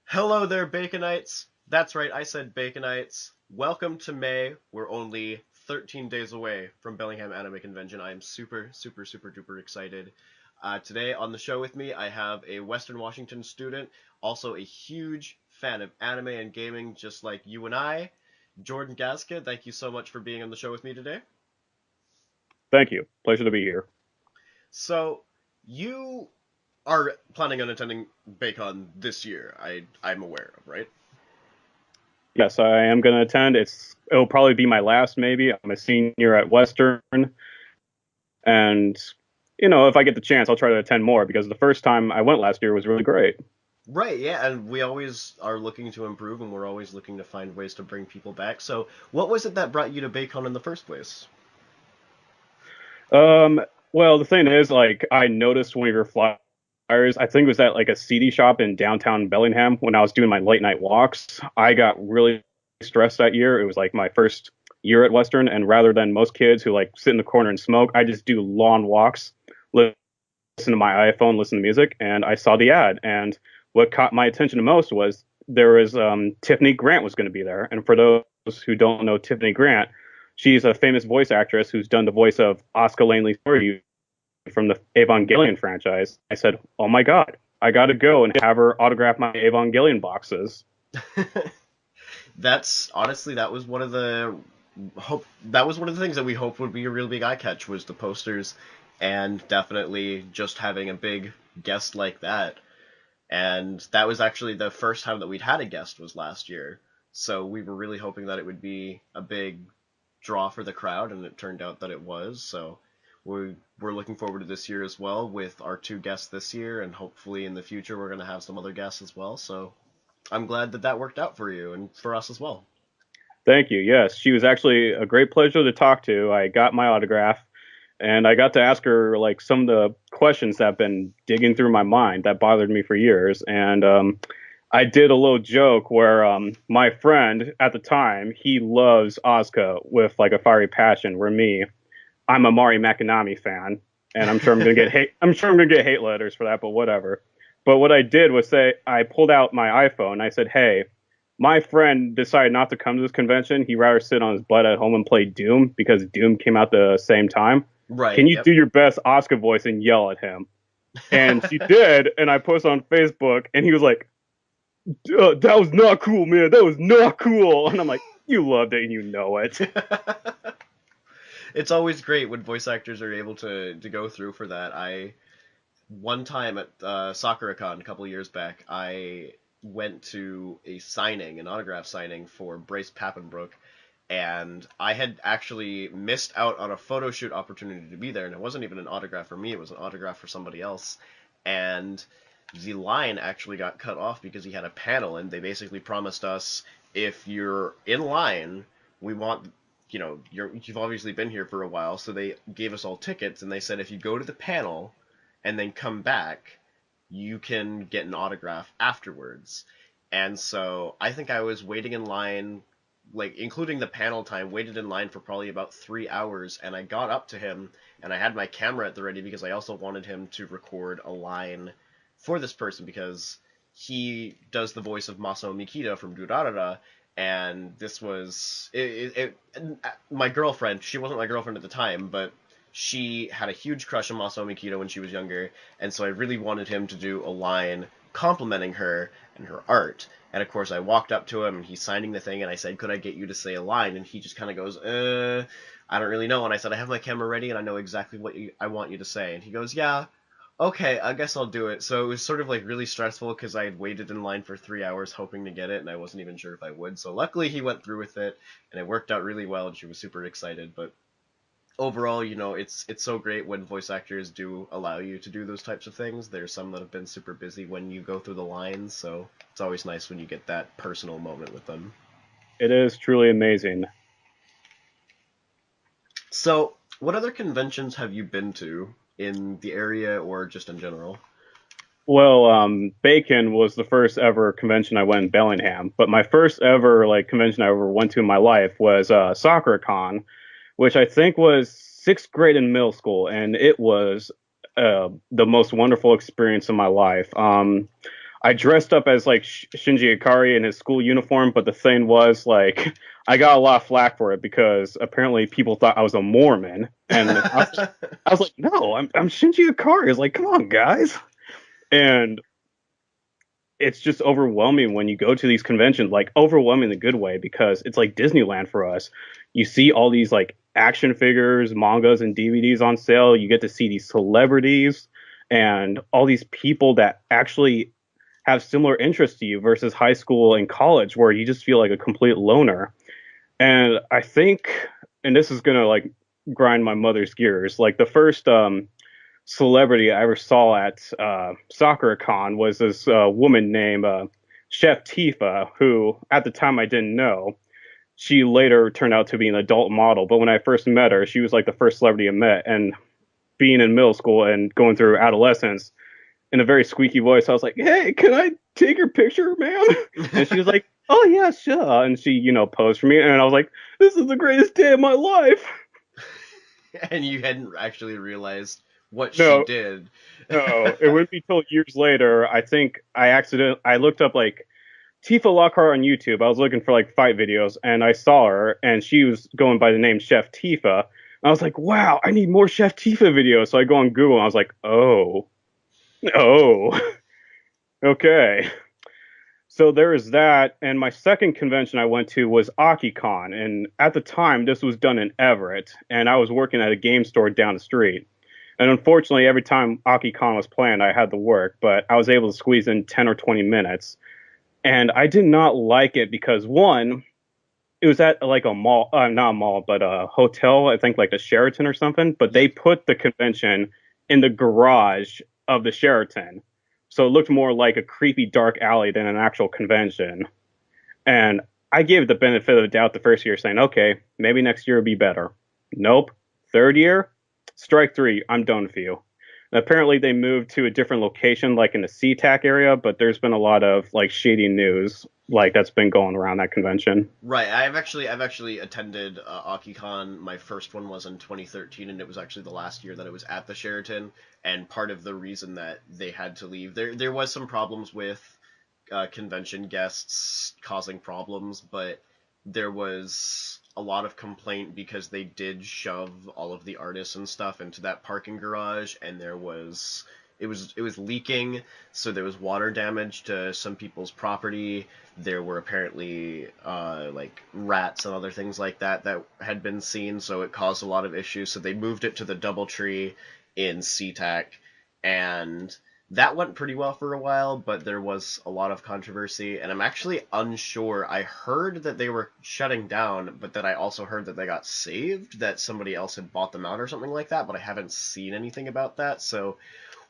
Hello there, Baconites. That's right, I said Baconites. Welcome to May. We're only 13 days away from Bellingham Anime Convention. I am super, super, super duper excited. Today on the show with me, I have a Western Washington student, also a huge fan of anime and gaming, just like you and I. Jordon Gasca, thank you so much for being on the show with me today. Thank you. Pleasure to be here. So, you are planning on attending BayCon this year, I'm aware of, right? Yes, I am going to attend. It'll probably be my last, maybe. I'm a senior at Western, and if I get the chance, I'll try to attend more because the first time I went last year was really great. Right, yeah, and we always are looking to improve and we're always looking to find ways to bring people back. So, what was it that brought you to Baycon in the first place? Um, well, the thing is, like, I noticed one of your flyers. I think it was at like a CD shop in downtown Bellingham when I was doing my late night walks. I got really stressed that year. It was like my first year at Western, and rather than most kids who like sit in the corner and smoke, I just do lawn walks, listen to my iPhone, listen to music, and I saw the ad. And what caught my attention the most was there was Tiffany Grant was going to be there. And for those who don't know Tiffany Grant, she's a famous voice actress who's done the voice of Oscar Langley Story from the Evangelion franchise. I said, "Oh my god, I got to go and have her autograph my Evangelion boxes." That's honestly that was one of the hope that was one of the things that we hoped would be a real big eye catch was the posters and definitely just having a big guest like that. And that was actually the first time that we'd had a guest was last year. So we were really hoping that it would be a big draw for the crowd, and it turned out that it was. So we're looking forward to this year as well with our two guests this year, and hopefully in the future we're going to have some other guests as well. So I'm glad that that worked out for you and for us as well. Thank you. Yes, she was actually a great pleasure to talk to. I got my autograph, and I got to ask her like some of the questions that have been digging through my mind that bothered me for years. And I did a little joke where my friend at the time he loves Asuka with like a fiery passion. Where me, I'm a Mari Makanami fan, and I'm sure I'm gonna get hate. I'm sure I'm gonna get hate letters for that, but whatever. But what I did was say I pulled out my iPhone. And I said, "Hey, my friend decided not to come to this convention. He'd rather sit on his butt at home and play Doom because Doom came out the same time. Can Right. you Yep. do your best Oscar voice and yell at him?" And she did, and I posted on Facebook, and he was like, "That was not cool, man. That was not cool." And I'm like, "You loved it, and you know it." It's always great when voice actors are able to go through for that. I one time at SoccerCon a couple of years back, I went to a signing, an autograph signing for Brace Pappenbrook, and I had actually missed out on a photo shoot opportunity to be there, and it wasn't even an autograph for me; it was an autograph for somebody else, and the line actually got cut off because he had a panel, and they basically promised us if you're in line, we want you've obviously been here for a while, so they gave us all tickets, and they said if you go to the panel and then come back, you can get an autograph afterwards. And so I think I was waiting in line, like including the panel time, waited in line for probably about 3 hours. And I got up to him and I had my camera at the ready because I also wanted him to record a line for this person because he does the voice of Masao Mikita from Durarara. And this was my girlfriend. She wasn't my girlfriend at the time, but she had a huge crush on Masao Mikito when she was younger, and so I really wanted him to do a line complimenting her and her art. And of course, I walked up to him, and he's signing the thing, and I said, "Could I get you to say a line?" And he just kind of goes, I don't really know." And I said, "I have my camera ready, and I know exactly what I want you to say." And he goes, "Yeah, okay, I guess I'll do it." So it was sort of like really stressful because I had waited in line for 3 hours hoping to get it, and I wasn't even sure if I would. So luckily, he went through with it, and it worked out really well, and she was super excited. But overall, it's so great when voice actors do allow you to do those types of things. There's some that have been super busy when you go through the lines, so it's always nice when you get that personal moment with them. It is truly amazing. So, what other conventions have you been to in the area or just in general? Well, Bacon was the first ever convention I went in Bellingham, but my first ever like convention I ever went to in my life was SoccerCon, which I think was sixth grade in middle school, and it was the most wonderful experience of my life. I dressed up as like Shinji Ikari in his school uniform, but the thing was like I got a lot of flack for it because apparently people thought I was a Mormon, and I was like, no, I'm Shinji Ikari. It's like, come on, guys, and it's just overwhelming when you go to these conventions, like overwhelming in a good way because it's like Disneyland for us. You see all these like action figures, mangas, and DVDs on sale. You get to see these celebrities and all these people that actually have similar interests to you versus high school and college where you just feel like a complete loner. And I think, and this is gonna like grind my mother's gears, like the first celebrity I ever saw at SoccerCon was this woman named Chef Tifa, who at the time I didn't know. She later turned out to be an adult model, but when I first met her, she was like the first celebrity I met. And being in middle school and going through adolescence, in a very squeaky voice, I was like, "Hey, can I take your picture, ma'am?" And she was like, "Oh yeah, sure." And she, posed for me, and I was like, "This is the greatest day of my life." And you hadn't actually realized what she No, did. no, it wouldn't be till years later. I think I looked up like Tifa Lockhart on YouTube. I was looking for like fight videos, and I saw her, and she was going by the name Chef Tifa. And I was like, "Wow, I need more Chef Tifa videos." So I go on Google, and I was like, "Oh, oh, okay." So there is that, and my second convention I went to was AkiCon, and at the time this was done in Everett, and I was working at a game store down the street. And unfortunately, every time AkiCon was planned, I had to work, but I was able to squeeze in 10 or 20 minutes. And I did not like it because one, it was at like a mall, not a mall, but a hotel, I think like the Sheraton or something, but they Yep. put the convention in the garage of the Sheraton. So it looked more like a creepy dark alley than an actual convention. And I gave it the benefit of the doubt the first year, saying, okay, maybe next year will be better. Nope. Third year, strike three. I'm done with you. And apparently, they moved to a different location, like in the SeaTac area, but there's been a lot of like shady news, like that's been going around that convention. Right. I've actually attended AkiCon. My first one was in 2013, and it was actually the last year that it was at the Sheraton. And part of the reason that they had to leave, there was some problems with convention guests causing problems, but there was a lot of complaint because they did shove all of the artists and stuff into that parking garage, and it was leaking, so there was water damage to some people's property. There were apparently like rats and other things like that had been seen, so it caused a lot of issues. So they moved it to the DoubleTree in SeaTac, and that went pretty well for a while, but there was a lot of controversy, and I'm actually unsure. I heard that they were shutting down, but then I also heard that they got saved, that somebody else had bought them out or something like that, but I haven't seen anything about that, so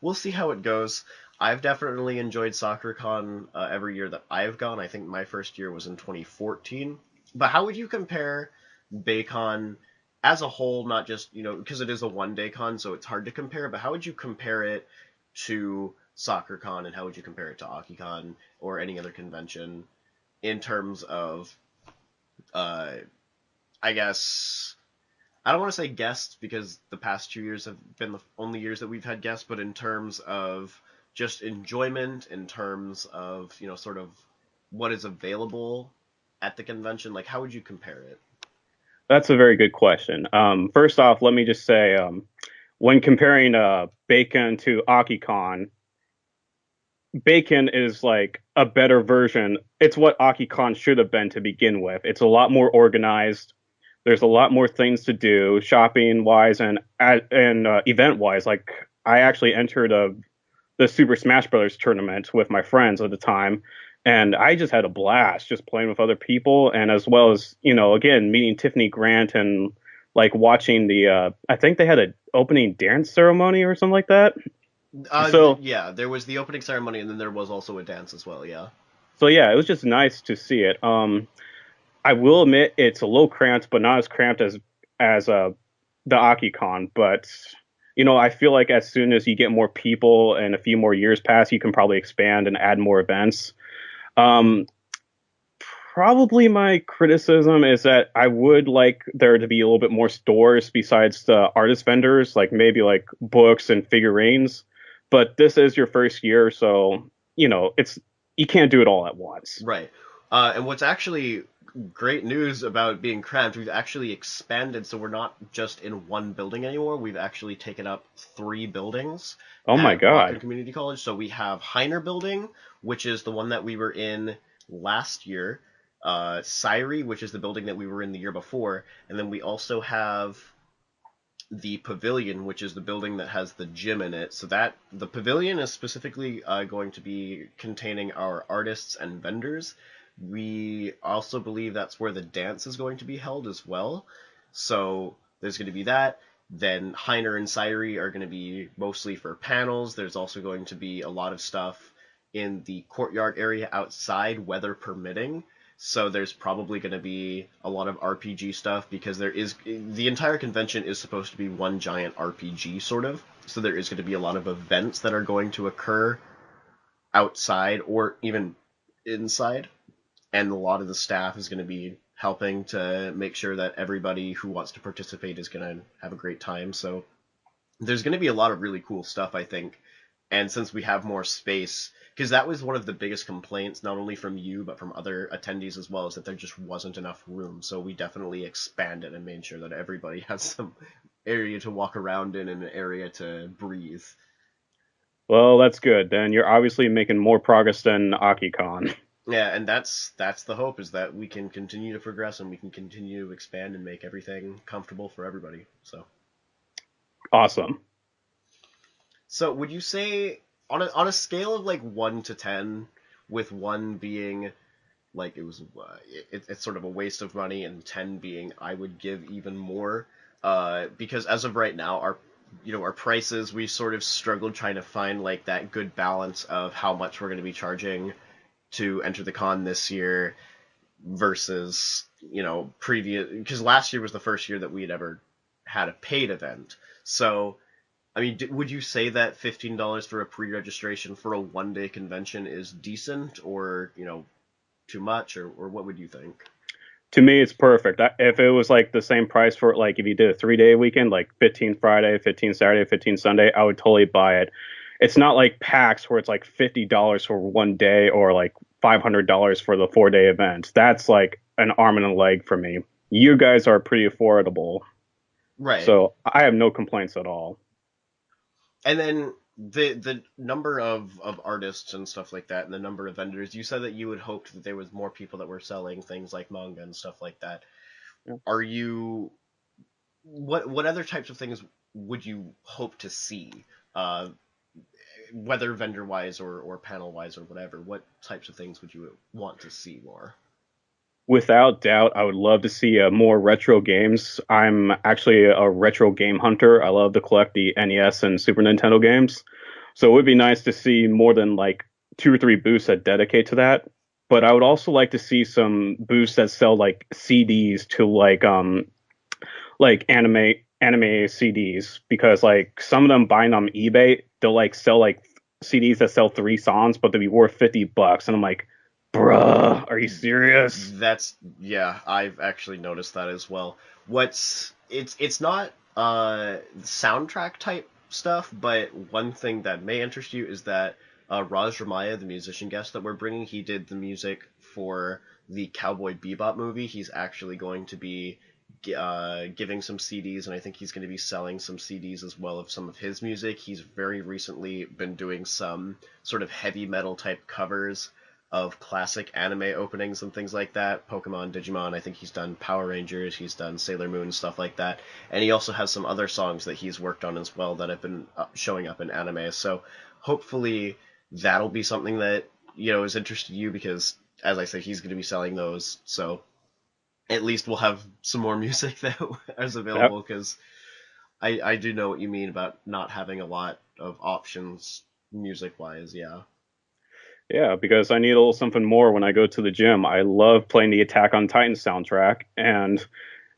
we'll see how it goes. I've definitely enjoyed SoccerCon every year that I've gone. I think my first year was in 2014. But how would you compare Baycon as a whole, not just, because it is a one-day con, so it's hard to compare, but how would you compare it to SoccerCon, and how would you compare it to AkiCon or any other convention in terms of, uh, I guess, I don't want to say guests because the past 2 years have been the only years that we've had guests, but in terms of just enjoyment, in terms of, sort of what is available at the convention, like how would you compare it? That's a very good question. First off, let me just say, when comparing Bacon to AkiCon, Bacon is like a better version. It's what AkiCon should have been to begin with. It's a lot more organized. There's a lot more things to do, shopping wise and event wise. Like I actually entered the Super Smash Brothers tournament with my friends at the time, and I just had a blast just playing with other people, and as well as again meeting Tiffany Grant and like watching the I think they had an opening dance ceremony or something like that. So Yeah, there was the opening ceremony, and then there was also a dance as well. Yeah. so yeah, it was just nice to see it. I will admit it's a little cramped, but not as cramped as the AkiCon. But I feel like as soon as you get more people and a few more years pass, you can probably expand and add more events. Um, Probably my criticism is that I would like there to be a little bit more stores besides the artist vendors, like maybe like books and figurines. But this is your first year, so it's you can't do it all at once. Right. And what's actually great news about being cramped, we've actually expanded, so we're not just in one building anymore. We've actually taken up three buildings Oh my at Rockland God. Community College. So we have Heiner Building, which is the one that we were in last year, Syrie, which is the building that we were in the year before, and then we also have the pavilion, which is the building that has the gym in it. So that the pavilion is specifically going to be containing our artists and vendors. We also believe that's where the dance is going to be held as well. So there's going to be that. Then Heiner and Syrie are going to be mostly for panels. There's also going to be a lot of stuff in the courtyard area outside, weather permitting. So there's probably going to be a lot of RPG stuff because the entire convention is supposed to be one giant RPG sort of. So there is going to be a lot of events that are going to occur outside or even inside, and a lot of the staff is going to be helping to make sure that everybody who wants to participate is going to have a great time. So there's going to be a lot of really cool stuff, I think. And since we have more space, because that was one of the biggest complaints, not only from you, but from other attendees as well, is that there just wasn't enough room. So we definitely expanded and made sure that everybody has some area to walk around in and an area to breathe. Well, that's good. Then you're obviously making more progress than AkiCon. Yeah, and that's the hope, is that we can continue to progress and we can continue to expand and make everything comfortable for everybody. Awesome. So would you say on a scale of like 1 to 10, with 1 being like it's sort of a waste of money, and 10 being I would give even more, because as of right now our prices, we sort of struggled trying to find like that good balance of how much we're going to be charging to enter the con this year versus previous, because last year was the first year that we had ever had a paid event. So I mean, would you say that $15 for a pre-registration for a one-day convention is decent, or too much, or what would you think? To me, it's perfect. If it was like the same price for like if you did a 3 day weekend, like 15 Friday, 15 Saturday, 15 Sunday, I would totally buy it. It's not like PAX where it's like $50 for one day or like $500 for the 4 day event. That's like an arm and a leg for me. You guys are pretty affordable, Right. so I have no complaints at all. And then the number of artists and stuff like that, and the number of vendors. You said that you had hoped that there was more people that were selling things like manga and stuff like that. Yeah. Are you what other types of things would you hope to see? Uh, Whether vendor wise or panel wise or whatever, what types of things would you want to see more? Without doubt, I would love to see more retro games. I'm actually a retro game hunter. I love to collect the NES and Super Nintendo games. So it would be nice to see more than like 2 or 3 booths that dedicate to that. But I would also like to see some booths that sell like CDs to like anime CDs, because like some of them buying on eBay, they'll like sell like CDs that sell 3 songs, but they'll be worth $50. And I'm like, bruh, are you serious? That's Yeah, I've actually noticed that as well. It's not soundtrack type stuff, but one thing that may interest you is that Raj Ramaya, the musician guest that we're bringing, he did the music for the Cowboy Bebop movie. He's actually going to be giving some CDs, and I think he's going to be selling some CDs as well of some of his music. He's very recently been doing some sort of heavy metal type covers of classic anime openings and things like that. Pokemon, Digimon, I think he's done Power Rangers, he's done Sailor Moon, stuff like that. And he also has some other songs that he's worked on as well that have been showing up in anime. So hopefully that'll be something that, is interested to you, because, as I say, he's going to be selling those. So at least we'll have some more music that is Yep. available, because I do know what you mean about not having a lot of options music-wise, yeah. Yeah, because I need a little something more when I go to the gym. I love playing the Attack on Titan soundtrack and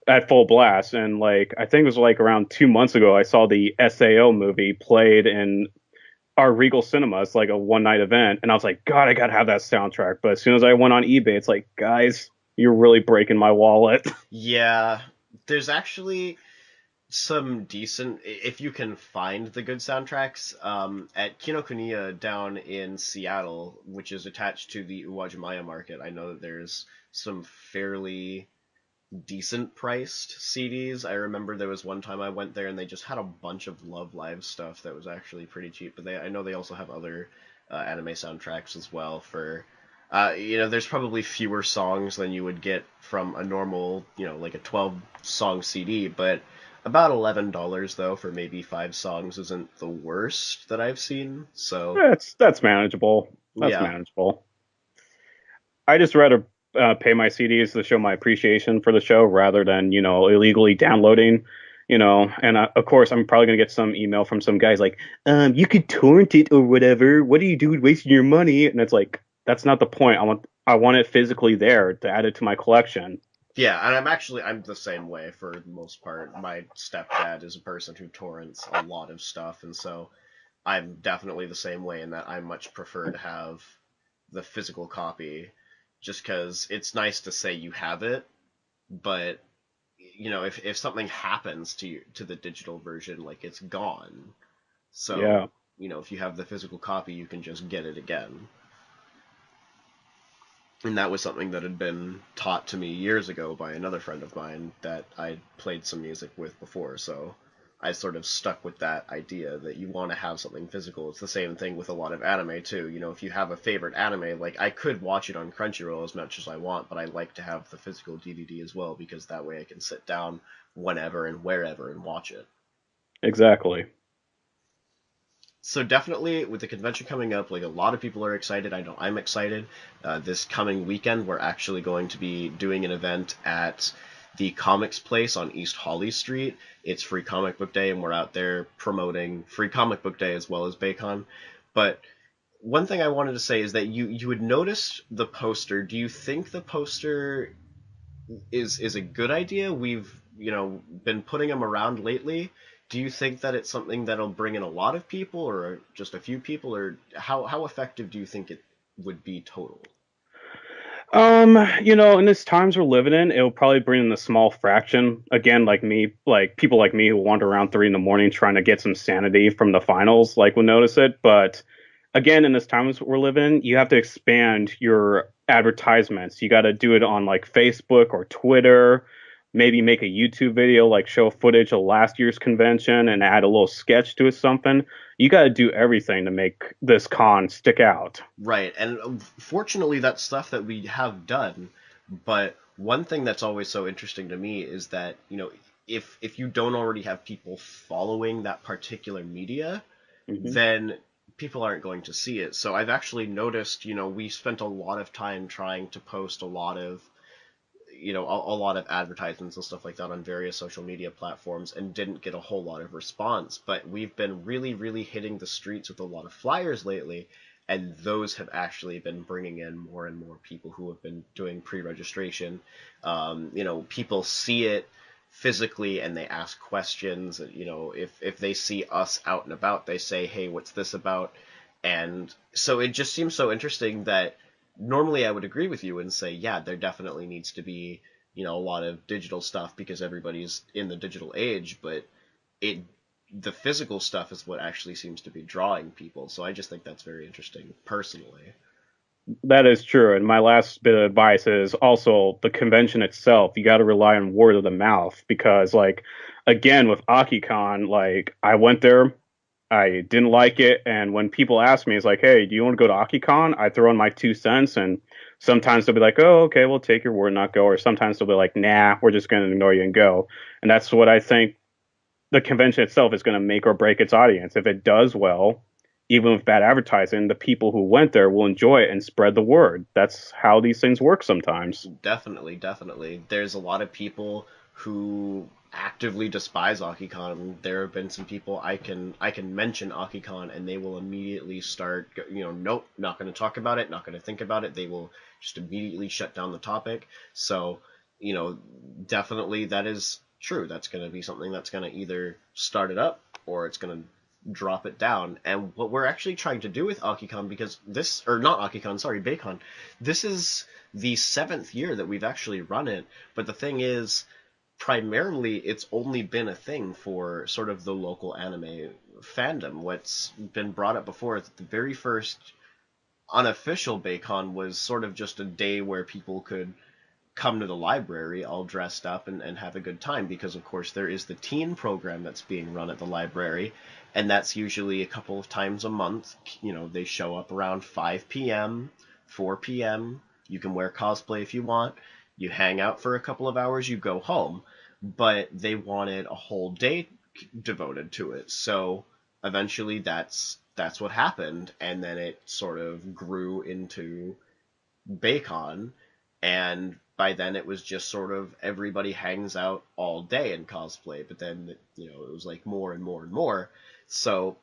at full blast. And like I think it was like around 2 months ago, I saw the SAO movie played in our Regal Cinemas, like a one night event, and I was like, God, I gotta have that soundtrack. But as soon as I went on eBay, it's like, guys, you're really breaking my wallet. Yeah, there's actually some decent, if you can find the good soundtracks, at Kinokuniya down in Seattle, which is attached to the Uwajimaya market. I know that there's some fairly decent priced CDs. I remember there was one time I went there and they just had a bunch of Love Live stuff that was actually pretty cheap. But I know they also have other anime soundtracks as well. For there's probably fewer songs than you would get from a normal, like a 12-song CD. But about $11 though for maybe 5 songs isn't the worst that I've seen. So That's manageable. That's yeah, manageable. I just rather pay my CDs to show my appreciation for the show rather than, illegally downloading, And of course, I'm probably gonna get some email from some guys like, you could torrent it or whatever. What are you doing wasting your money? And it's like, that's not the point. I want it physically there to add it to my collection. yeah, and I'm the same way for the most part. My stepdad is a person who torrents a lot of stuff, and so I'm definitely the same way in that I much prefer to have the physical copy, just because it's nice to say you have it, but if something happens to the digital version, like it's gone. So Yeah, if you have the physical copy, you can just get it again. And that was something that had been taught to me years ago by another friend of mine that I played some music with before. So I sort of stuck with that idea that you want to have something physical. It's the same thing with a lot of anime too. If you have a favorite anime, like I could watch it on Crunchyroll as much as I want, but I like to have the physical DVD as well because that way I can sit down whenever and wherever and watch it. exactly. So definitely with the convention coming up, like a lot of people are excited. I know I'm excited. This coming weekend, we're actually going to be doing an event at the Comics Place on East Holly Street. It's Free Comic Book Day, and we're out there promoting Free Comic Book Day as well as Baycon. But one thing I wanted to say is that you had noticed the poster. Do you think the poster is a good idea? We've been putting them around lately. Do you think that it's something that'll bring in a lot of people or just a few people, or how effective do you think it would be total? In these times we're living in, it'll probably bring in a small fraction. Again, like me, like people like me who wander around 3 in the morning trying to get some sanity from the finals, like will notice it. But again, in this times we're living in, you have to expand your advertisements. You got to do it on like Facebook or Twitter. Maybe make a YouTube video, like show footage of last year's convention and add a little sketch to it, something. You got to do everything to make this con stick out. Right, and fortunately, that's stuff that we have done. But one thing that's always so interesting to me is that if you don't already have people following that particular media, Hmm. then people aren't going to see it. So I've actually noticed, we spent a lot of time trying to post a lot of, a lot of advertisements and stuff like that on various social media platforms and didn't get a whole lot of response. But we've been really, really hitting the streets with a lot of flyers lately, and those have actually been bringing in more and more people who have been doing pre-registration. People see it physically and they ask questions. If they see us out and about, they say, "Hey, what's this about?" And so it just seems so interesting that normally I would agree with you and say, yeah, there definitely needs to be, a lot of digital stuff because everybody's in the digital age, but it the physical stuff is what actually seems to be drawing people. So I just think that's very interesting personally. That is true. And my last bit of advice is also the convention itself. You got to rely on word of the mouth because, like, again, with AkiCon, like, I went there, I didn't like it. And when people ask me, it's like, hey, do you want to go to AkiCon? I throw in my 2 cents. And sometimes they'll be like, oh, okay, we'll take your word, not go. Or sometimes they'll be like, nah, we're just going to ignore you and go. And that's what I think the convention itself is going to make or break its audience. If it does well, even with bad advertising, the people who went there will enjoy it and spread the word. That's how these things work sometimes. Definitely, definitely. There's a lot of people who actively despise AkiCon. There have been some people I can mention AkiCon and they will immediately start, nope, not going to talk about it, not going to think about it. They will just immediately shut down the topic. So, you know, definitely that is true. That's going to be something that's going to either start it up or it's going to drop it down. And what we're actually trying to do with AkiCon, because this, or not AkiCon, sorry, BayCon, this is the 7th year that we've actually run it. But the thing is, primarily it's only been a thing for sort of the local anime fandom. What's been brought up before is that the very first unofficial Baycon was sort of just a day where people could come to the library all dressed up and have a good time, because of course there is the teen program that's being run at the library, and that's usually a couple of times a month. They show up around 5 p.m., 4 p.m. You can wear cosplay if you want. You hang out for a couple of hours, you go home. But they wanted a whole day devoted to it. So eventually that's what happened, and then it sort of grew into Baycon, and by then it was just sort of everybody hangs out all day in cosplay. But then it was like more and more and more. So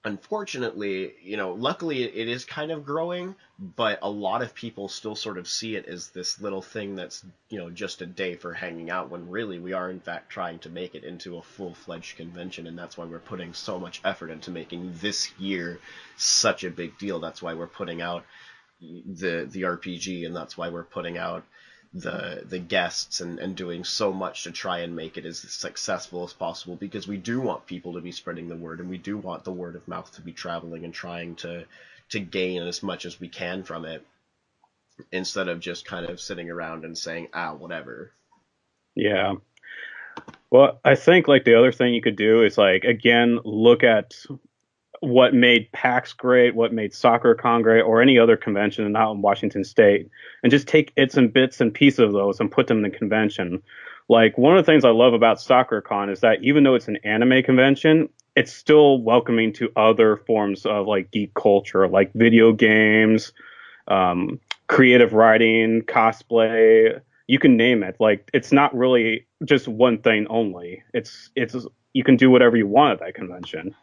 unfortunately, luckily it is kind of growing, but a lot of people still sort of see it as this little thing that's just a day for hanging out, when really we are in fact trying to make it into a full-fledged convention. And that's why we're putting so much effort into making this year such a big deal. That's why we're putting out the RPG, and that's why we're putting out the guests, and doing so much to try and make it as successful as possible, because we do want people to be spreading the word, and we do want the word of mouth to be traveling and trying to gain as much as we can from it, instead of just kind of sitting around and saying, whatever. Yeah. Well, I think like the other thing you could do is like again look at what made PAX great, what made SoccerCon great, or any other convention not in Washington State, and just take its and bits and pieces of those and put them in the convention. Like one of the things I love about SoccerCon is that even though it's an anime convention, it's still welcoming to other forms of like geek culture, like video games, creative writing, cosplay. You can name it. Like it's not really just one thing only. It's you can do whatever you want at that convention.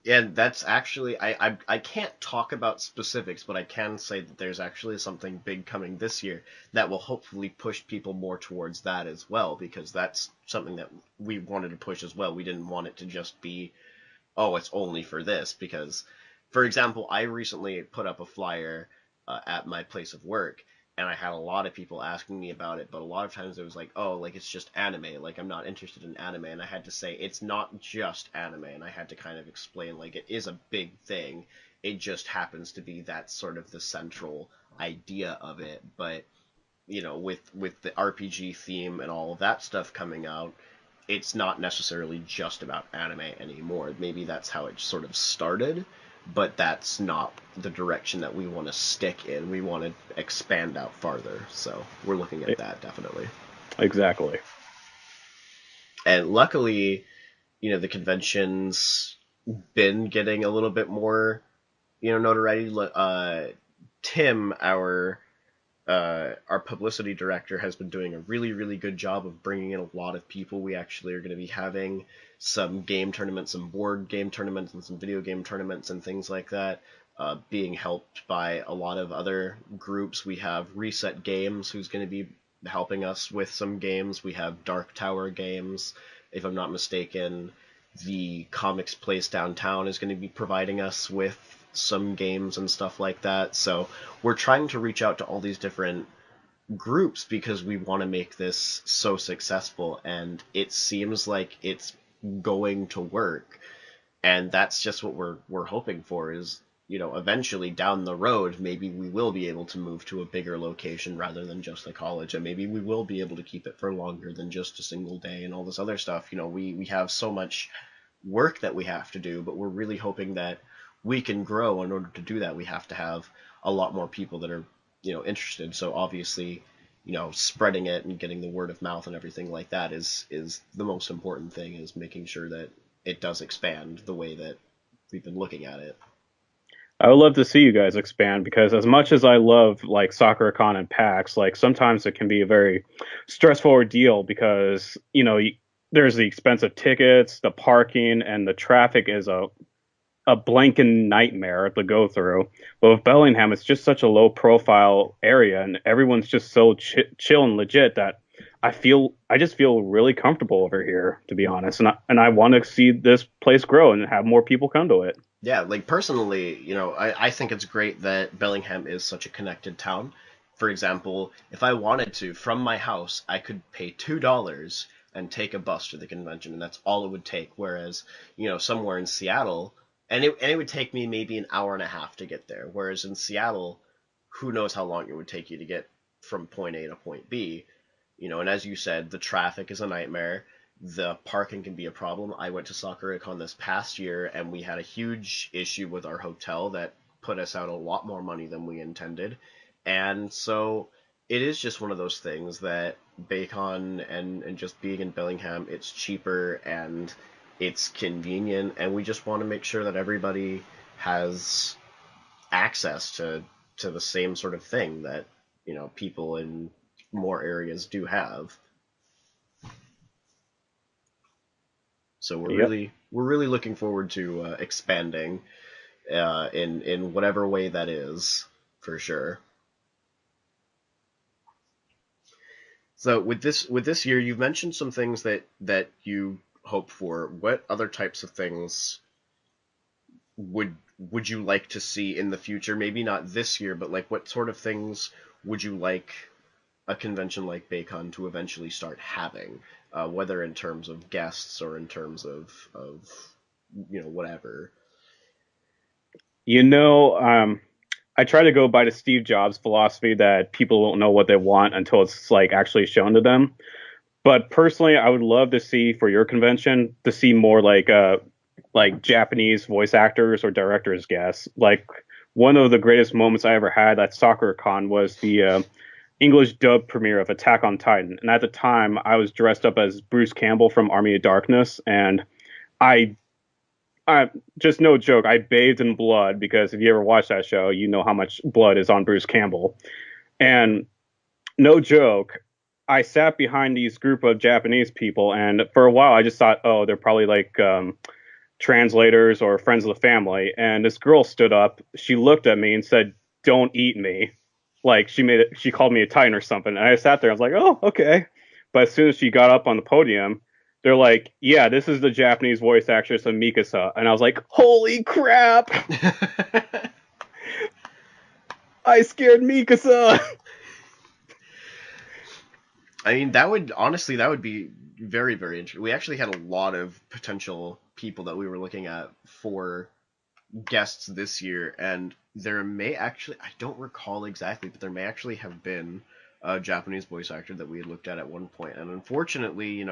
And that's actually, I can't talk about specifics, but I can say that there's actually something big coming this year that will hopefully push people more towards that as well, because that's something that we wanted to push as well. We didn't want it to just be, oh, it's only for this. Because, for example, I recently put up a flyer at my place of work, and I had a lot of people asking me about it, but a lot of times it was like, oh, like it's just anime, like I'm not interested in anime. And I had to say it's not just anime, and I had to kind of explain like it is a big thing. It just happens to be that sort of the central idea of it. But with the RPG theme and all of that stuff coming out, it's not necessarily just about anime anymore. Maybe that's how it sort of started, but that's not the direction that we want to stick in. We want to expand out farther. So we're looking at that definitely. Exactly. And luckily, the convention's been getting a little bit more, notoriety. Tim, our publicity director, has been doing a really, really good job of bringing in a lot of people. We actually are going to be having some game tournaments, some board game tournaments, and some video game tournaments and things like that, being helped by a lot of other groups. We have Reset Games, who's going to be helping us with some games. We have Dark Tower Games, if I'm not mistaken. The Comics Place Downtown is going to be providing us with some games and stuff like that. So we're trying to reach out to all these different groups because we want to make this so successful, and it seems like it's going to work. And that's just what we're hoping for, is eventually down the road maybe we will be able to move to a bigger location rather than just the college, and maybe we will be able to keep it for longer than just a single day and all this other stuff. We have so much work that we have to do, but we're really hoping that we can grow. In order to do that, we have to have a lot more people that are interested. So obviously, spreading it and getting the word of mouth and everything like that is the most important thing, is making sure that it does expand the way that we've been looking at it. I would love to see you guys expand because as much as I love like SoccerCon and PAX, like sometimes it can be a very stressful ordeal because, there's the expensive tickets, the parking, and the traffic is a blanking nightmare to go through. But with Bellingham, it's just such a low profile area and everyone's just so chill and legit that I just feel really comfortable over here, to be honest. And I want to see this place grow and have more people come to it. Yeah, like personally, I think it's great that Bellingham is such a connected town. for example, if I wanted to, from my house, I could pay $2 and take a bus to the convention, and that's all it would take. Whereas, somewhere in Seattle, and it would take me maybe an hour and a half to get there. Whereas in Seattle, who knows how long it would take you to get from point A to point B. And as you said, the traffic is a nightmare. The parking can be a problem. I went to SoccerCon this past year, and we had a huge issue with our hotel that put us out a lot more money than we intended. And so it is just one of those things that Bacon and just being in Bellingham, it's cheaper and it's convenient, and we just want to make sure that everybody has access to the same sort of thing that people in more areas do have. So we're Yep. really looking forward to expanding in whatever way that is, for sure. So with this year, you've mentioned some things that you hope for. What other types of things would you like to see in the future? Maybe not this year, but like what sort of things would you like a convention like Bacon to eventually start having, whether in terms of guests or in terms of whatever. You know, I try to go by the Steve Jobs philosophy that people don't know what they want until it's like actually shown to them. But personally, I would love to see for your convention to see more like Japanese voice actors or directors guests. Like one of the greatest moments I ever had at SoccerCon was the English dub premiere of Attack on Titan, and at the time I was dressed up as Bruce Campbell from Army of Darkness, and I I just no joke. I bathed in blood because if you ever watch that show, you know how much blood is on Bruce Campbell. And no joke, I sat behind these group of Japanese people, and for a while I just thought, oh, they're probably like translators or friends of the family. And this girl stood up. She looked at me and said, "Don't eat me." Like she called me a titan or something. And I sat there. I was like, "Oh, okay." But as soon as she got up on the podium, they're like, "Yeah, this is the Japanese voice actress of Mikasa." And I was like, "Holy crap! I scared Mikasa." I mean, that would be very, very interesting. We actually had a lot of potential people that we were looking at for guests this year, and there may actually, I don't recall exactly, but there may actually have been a Japanese voice actor that we had looked at one point. And unfortunately,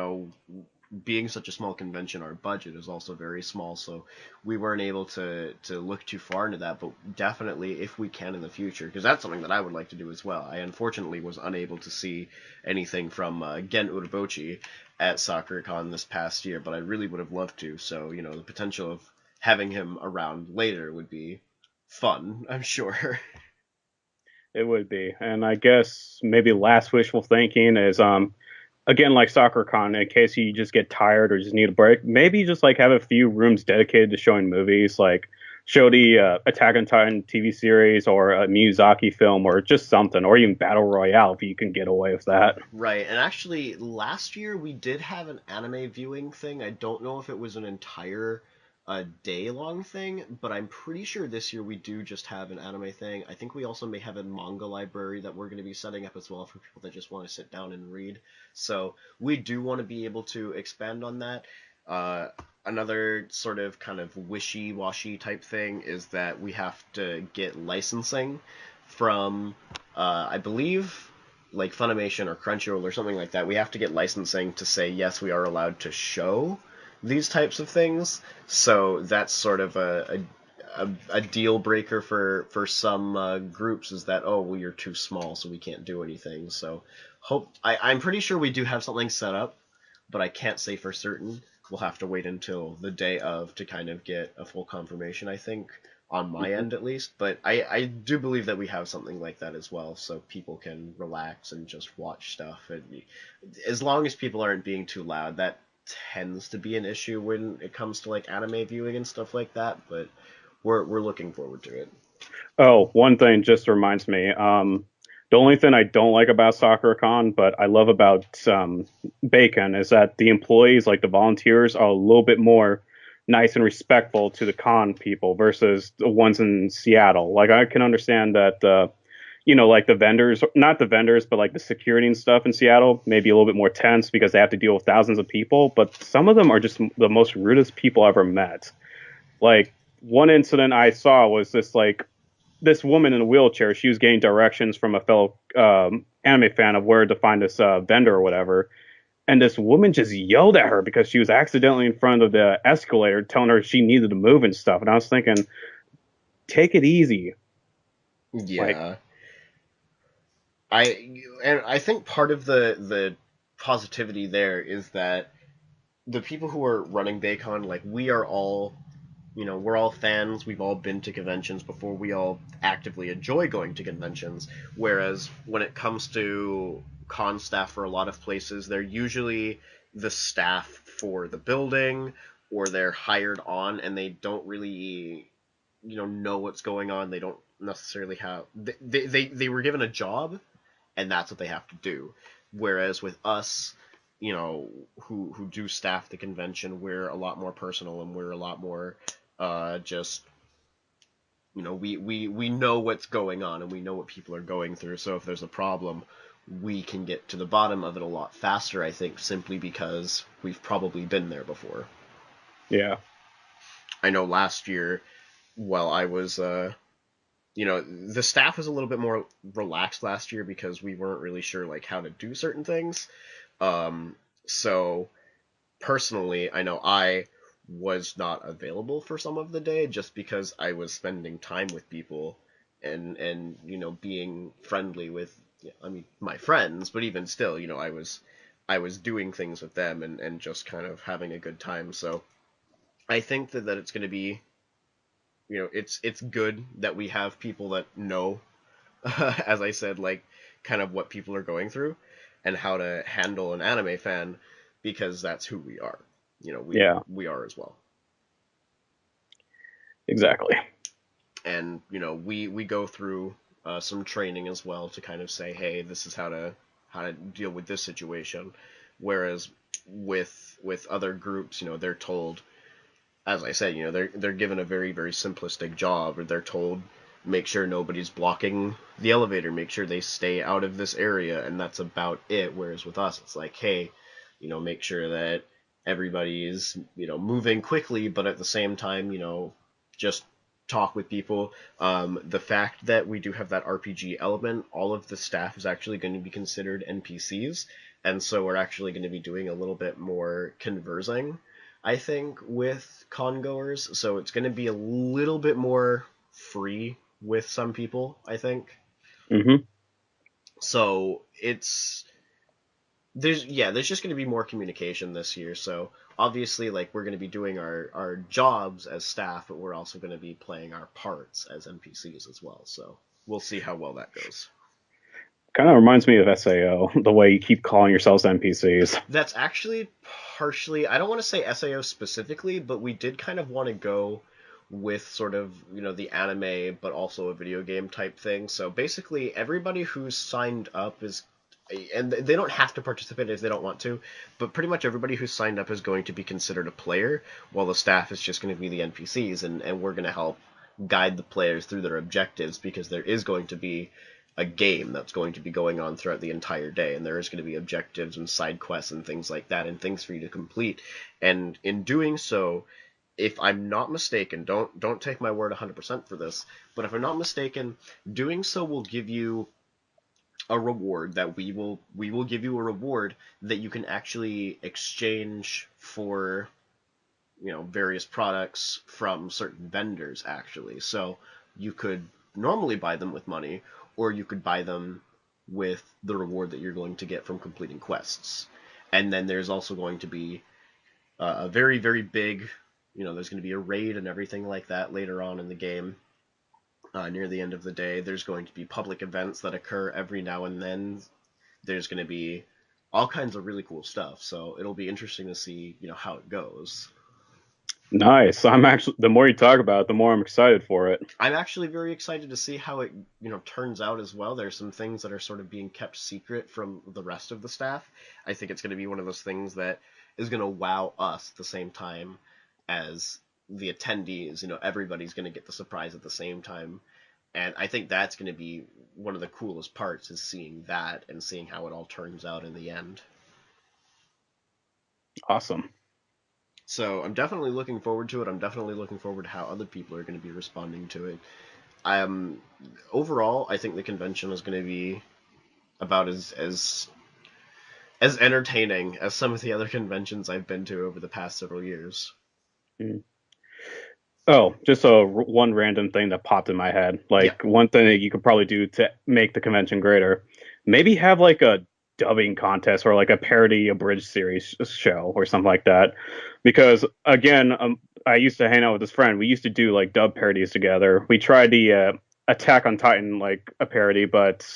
being such a small convention, our budget is also very small, so we weren't able to look too far into that. But definitely, if we can in the future, because that's something that I would like to do as well. I unfortunately was unable to see anything from Gen Urobuchi at SoccerCon this past year, but I really would have loved to. So the potential of having him around later would be fun, I'm sure. It would be. And I guess maybe last wishful thinking is again like SoccerCon, in case you just get tired or just need a break, maybe just like have a few rooms dedicated to showing movies, like show the Attack on Titan TV series or a Miyazaki film or just something, or even Battle Royale if you can get away with that. Right, and actually, last year we did have an anime viewing thing. I don't know if it was an entire day-long thing, but I'm pretty sure this year we do just have an anime thing. I think we also may have a manga library that we're going to be setting up as well for people that just want to sit down and read. So we do want to be able to expand on that. Uh, Another sort of kind of wishy-washy type thing is that we have to get licensing from, I believe, like Funimation or Crunchyroll or something like that. We have to get licensing to say yes, we are allowed to show these types of things. So that's sort of a deal breaker for some groups, is that, oh, well, you're too small, so we can't do anything. So I'm pretty sure we do have something set up, but I can't say for certain. We'll have to wait until the day of to kind of get a full confirmation, I think, on my end at least. But I do believe that we have something like that as well, so people can relax and just watch stuff. And as long as people aren't being too loud, that tends to be an issue when it comes to like anime viewing and stuff like that. But we're looking forward to it. Oh, one thing just reminds me. The only thing I don't like about SoccerCon, but I love about Bacon, is that the employees, like the volunteers, are a little bit more nice and respectful to the con people versus the ones in Seattle. Like I can understand that like the vendors, not the vendors, but like the security and stuff in Seattle, maybe a little bit more tense because they have to deal with thousands of people. But some of them are just the most rudest people I've ever met. Like one incident I saw was this woman in a wheelchair. She was getting directions from a fellow anime fan of where to find this vendor or whatever. And this woman just yelled at her because she was accidentally in front of the escalator, telling her she needed to move and stuff. And I was thinking, take it easy. Like, Yeah. I think part of the positivity there is that the people who are running Baycon, like we are all, we're all fans. We've all been to conventions before. We all actively enjoy going to conventions. Whereas when it comes to con staff for a lot of places, they're usually the staff for the building, or they're hired on and they don't really, know what's going on. They don't necessarily have. They were given a job and that's what they have to do. Whereas with us, who do staff the convention, we're a lot more personal and we're a lot more just we know what's going on and we know what people are going through. So if there's a problem, we can get to the bottom of it a lot faster. I think simply because we've probably been there before. yeah, I know last year, while I was the staff was a little bit more relaxed last year because we weren't really sure like how to do certain things. So personally, I know I was not available for some of the day just because I was spending time with people and being friendly with I mean my friends, but even still, I was doing things with them and just kind of having a good time. So I think that it's going to be it's good that we have people that know as I said, like kind of what people are going through and how to handle an anime fan because that's who we are. We yeah, we are as well. exactly. And we go through some training as well to kind of say, hey, this is how to deal with this situation. Whereas with other groups, they're told, as I said, they're given a very very simplistic job, or they're told make sure nobody's blocking the elevator, make sure they stay out of this area, and that's about it. Whereas with us, it's like, hey, make sure that everybody's moving quickly, but at the same time, just talk with people. The fact that we do have that RPG element, all of the staff is actually going to be considered NPCs, and so we're actually going to be doing a little bit more conversing, I think, with congoers. So it's going to be a little bit more free with some people, I think. Hmm. So there's just going to be more communication this year. So obviously, like, we're going to be doing our jobs as staff, but we're also going to be playing our parts as NPCs as well. So we'll see how well that goes. Kind of reminds me of SAO, the way you keep calling yourselves NPCs. That's actually partially, I don't want to say SAO specifically, but we did kind of want to go with sort of, the anime, but also a video game type thing. So basically, everybody who's signed up is, and they don't have to participate if they don't want to, but pretty much everybody who's signed up is going to be considered a player, while the staff is just going to be the NPCs, and we're going to help guide the players through their objectives because there is going to be a game that's going to be going on throughout the entire day, and there is going to be objectives and side quests and things like that, and things for you to complete. And in doing so, if I'm not mistaken, don't take my word 100% for this, but if I'm not mistaken, doing so will give you a reward that we will give you a reward that you can actually exchange for various products from certain vendors actually. So you could normally buy them with money, or you could buy them with the reward that you're going to get from completing quests. And then there's also going to be a very very big, there's going to be a raid and everything like that later on in the game. Near the end of the day, there's going to be public events that occur every now and then. There's going to be all kinds of really cool stuff. So it'll be interesting to see, how it goes. Nice. I'm actually, the more you talk about it, the more I'm excited for it. I'm actually very excited to see how it, turns out as well. There's some things that are sort of being kept secret from the rest of the staff. I think it's going to be one of those things that is going to wow us at the same time as the attendees. Everybody's going to get the surprise at the same time. And I think that's going to be one of the coolest parts is seeing that and seeing how it all turns out in the end. Awesome. So I'm definitely looking forward to it. I'm definitely looking forward to how other people are going to be responding to it. Um, Overall, I think the convention is going to be about as entertaining as some of the other conventions I've been to over the past several years. Mm. Oh, just one random thing that popped in my head. Yeah. Like one thing that you could probably do to make the convention greater, maybe have like a dubbing contest or like a parody abridged series show or something like that. Because again, I used to hang out with this friend. We used to do like dub parodies together. We tried the Attack on Titan like a parody, but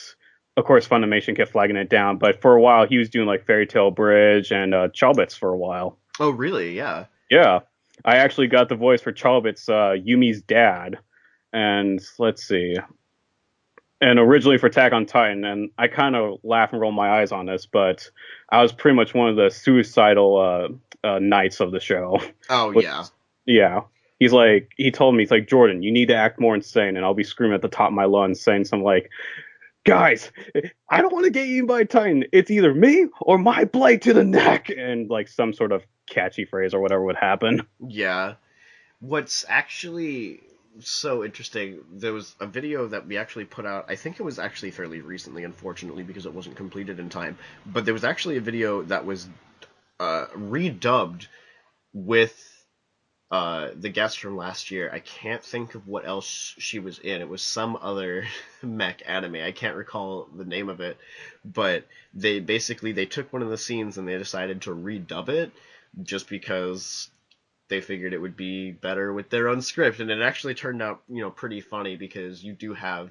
of course Funimation kept flagging it down. But for a while, he was doing like Fairy Tale Bridge and Chobits for a while. Oh, really? Yeah. Yeah, I actually got the voice for Chalbit's Yumi's dad, and let's see, and originally for Attack on Titan, and I kind of laugh and roll my eyes on this, but I was pretty much one of the suicidal knights of the show. Oh, Which, yeah. yeah, he told me, he's like, Jordan, you need to act more insane, and I'll be screaming at the top of my lungs, saying something like, guys, I don't want to get eaten by a Titan. It's either me or my blade to the neck, and like some sort of catchy phrase or whatever would happen. Yeah. What's actually so interesting, there was a video that we actually put out. I think it was actually fairly recently, unfortunately, because it wasn't completed in time. But there was actually a video that was redubbed with the guest from last year. I can't think of what else she was in. It was some other mech anime. I can't recall the name of it, but they took one of the scenes and they decided to redub it just because they figured it would be better with their own script, and it actually turned out, pretty funny because you do have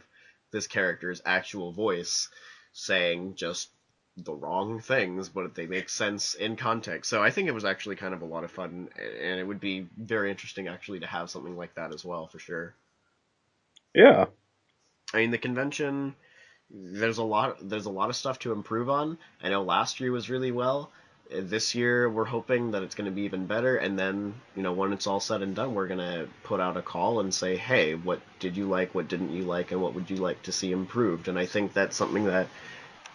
this character's actual voice saying just the wrong things, but they make sense in context. So I think it was actually kind of a lot of fun, and it would be very interesting actually to have something like that as well, for sure. Yeah. I mean, the convention, there's a lot of stuff to improve on. I know last year was really well. This year we're hoping that it's going to be even better, and then, when it's all said and done, we're going to put out a call and say, hey, what did you like, what didn't you like, and what would you like to see improved? And I think that's something that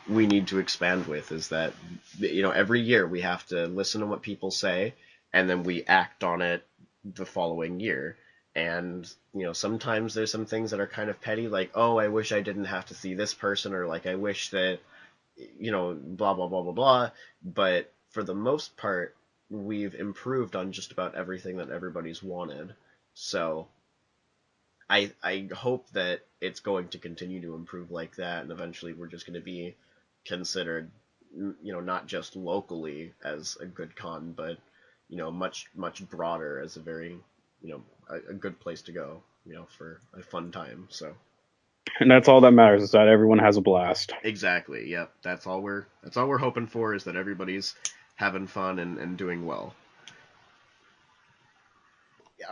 we need to expand with, is that, every year we have to listen to what people say, and then we act on it the following year. And, sometimes there's some things that are kind of petty, like, oh, I wish I didn't have to see this person, or like, I wish that, blah, blah, blah, blah, blah. But for the most part, we've improved on just about everything that everybody's wanted. So I hope that it's going to continue to improve like that, and eventually we're just going to be considered, not just locally as a good con, but, much, much broader as a very, a good place to go, for a fun time. So And that's all that matters is that everyone has a blast. exactly, yep. That's all we're hoping for, is that everybody's having fun and doing well.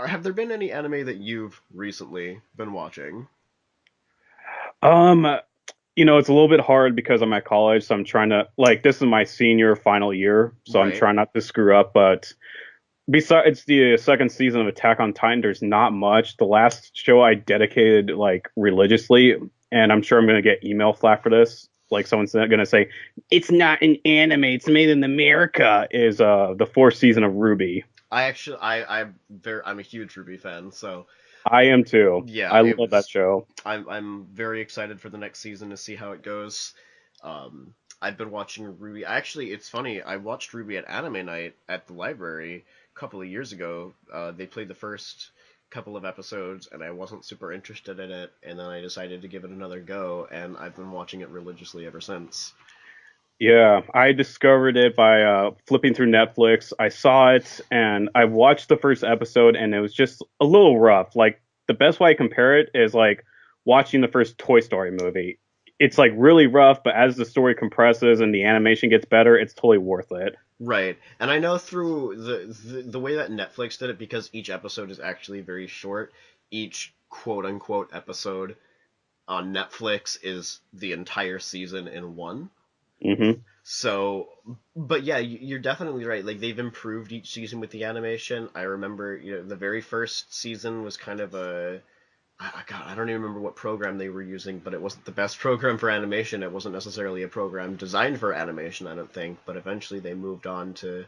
Have there been any anime that you've recently been watching? Um, it's a little bit hard because I'm at college, so I'm trying to like this is my senior final year, so I'm Right. trying not to screw up. But besides the second season of Attack on Titan, there's not much. The last show I dedicated like religiously, and I'm sure I'm gonna get email flack for this. Like someone's gonna say it's not an anime, it's made in America. Is the fourth season of Ruby. I'm a huge Ruby fan, so I am too. yeah, I it love that was. show. I'm very excited for the next season to see how it goes. I've been watching Ruby. Actually, it's funny. I watched Ruby at Anime Night at the library a couple of years ago. They played the first couple of episodes, and I wasn't super interested in it. And then I decided to give it another go, and I've been watching it religiously ever since. Yeah, I discovered it by flipping through Netflix. I saw it and I watched the first episode and it was just a little rough. Like the best way I compare it is like watching the first Toy Story movie. It's like really rough, but as the story compresses and the animation gets better, it's totally worth it. Right, and I know through the way that Netflix did it, because each episode is actually very short. Each quote unquote episode on Netflix is the entire season in one. Hmm. So, but yeah, you're definitely right. Like, they've improved each season with the animation. I remember, the very first season was kind of a God, I don't even remember what program they were using, but it wasn't the best program for animation. It wasn't necessarily a program designed for animation, I don't think. But eventually they moved on to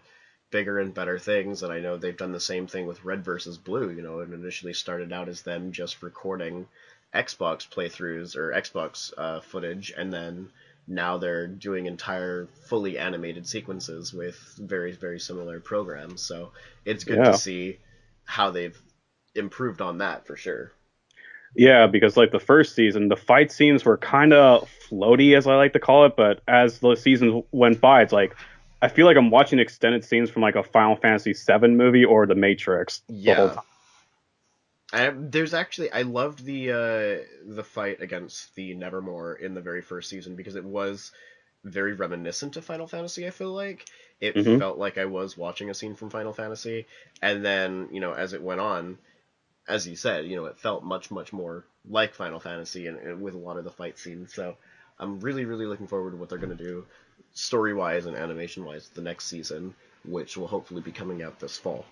bigger and better things, and I know they've done the same thing with Red versus Blue. It initially started out as them just recording Xbox playthroughs or Xbox footage, and then now they're doing entire fully animated sequences with very, very similar programs. So it's good to Yeah. see how they've improved on that for sure. Yeah, because like the first season, the fight scenes were kind of floaty, as I like to call it. But as the seasons went by, it's like I feel like I'm watching extended scenes from like a Final Fantasy VII movie or The Matrix the whole Yeah, time. there's actually I loved the fight against the Nevermore in the very first season because it was very reminiscent of Final Fantasy. I feel like it Hmm. felt like I was watching a scene from Final Fantasy, and then as it went on, as you said, it felt much much more like Final Fantasy and with a lot of the fight scenes. So I'm really really looking forward to what they're gonna do, story wise and animation wise, the next season, which will hopefully be coming out this fall.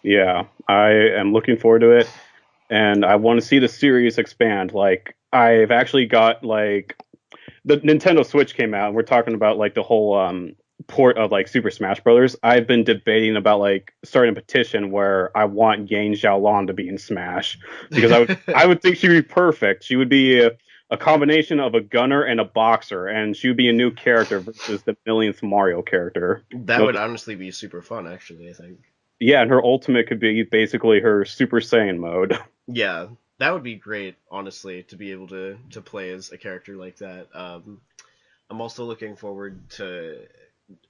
Yeah, I am looking forward to it, and I want to see the series expand. Like I've actually got like the Nintendo Switch came out, and we're talking about like the whole port of like Super Smash Brothers. I've been debating about like starting a petition where I want Yang Xiaolong to be in Smash because I would think she'd be perfect. She would be a combination of a gunner and a boxer, and she would be a new character versus the millionth Mario character. That No, would honestly be super fun, actually, I think. yeah, and her ultimate could be basically her Super Saiyan mode. Yeah, that would be great, honestly, to be able to play as a character like that. I'm also looking forward to.